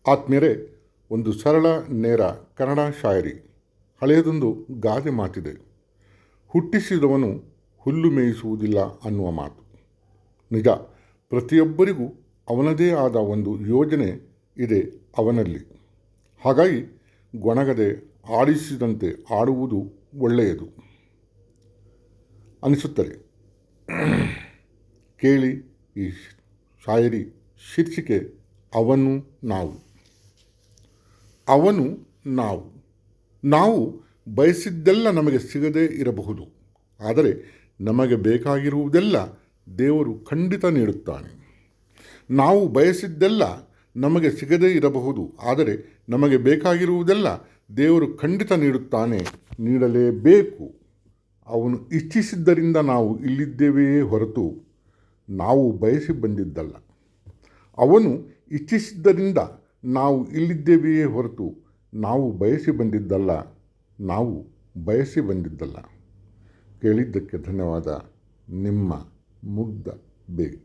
ಆತ್ಮೀಯರೇ, ಒಂದು ಸರಳ ನೇರ ಕನ್ನಡ ಶಾಯರಿ. ಹಳೆಯದೊಂದು ಗಾದೆ ಮಾತಿದೆ, ಹುಟ್ಟಿಸಿದವನು ಹುಲ್ಲು ಮೇಯಿಸುವುದಿಲ್ಲ ಅನ್ನುವ ಮಾತು. ನಿಜ, ಪ್ರತಿಯೊಬ್ಬರಿಗೂ ಅವನದೇ ಆದ ಒಂದು ಯೋಜನೆ ಇದೆ ಅವನಲ್ಲಿ. ಹಾಗಾಗಿ ಗೊಣಗದೆ ಆಡಿಸಿದಂತೆ ಆಡುವುದು ಒಳ್ಳೆಯದು ಅನಿಸುತ್ತದೆ. ಕೇಳಿ ಈ ಶಾಯರಿ. ಶೀರ್ಷಿಕೆ ಅವನು ನಾವು. ಅವನು ನಾವು. ನಾವು ಬಯಸಿದ್ದೆಲ್ಲ ನಮಗೆ ಸಿಗದೇ ಇರಬಹುದು, ಆದರೆ ನಮಗೆ ಬೇಕಾಗಿರುವುದೆಲ್ಲ ದೇವರು ಖಂಡಿತ ನೀಡುತ್ತಾನೆ. ನಾವು ಬಯಸಿದ್ದೆಲ್ಲ ನಮಗೆ ಸಿಗದೇ ಇರಬಹುದು, ಆದರೆ ನಮಗೆ ಬೇಕಾಗಿರುವುದೆಲ್ಲ ದೇವರು ಖಂಡಿತ ನೀಡುತ್ತಾನೆ, ನೀಡಲೇಬೇಕು. ಅವನು ಇಚ್ಛಿಸಿದ್ದರಿಂದ ನಾವು ಇಲ್ಲಿದ್ದೇವೆಯೇ ಹೊರತು ನಾವು ಬಯಸಿ ಬಂದಿದ್ದಲ್ಲ. ಅವನು ಇಚ್ಛಿಸಿದ್ದರಿಂದ ನಾವು ಇಲ್ಲಿದ್ದೇವೆಯೇ ಹೊರತು ನಾವು ಬಯಸಿ ಬಂದಿದ್ದಲ್ಲ, ನಾವು ಬಯಸಿ ಬಂದಿದ್ದಲ್ಲ. ಕೇಳಿದ್ದಕ್ಕೆ ಧನ್ಯವಾದ. ನಿಮ್ಮ ಮುಗ್ಧ ಬೇಗ್.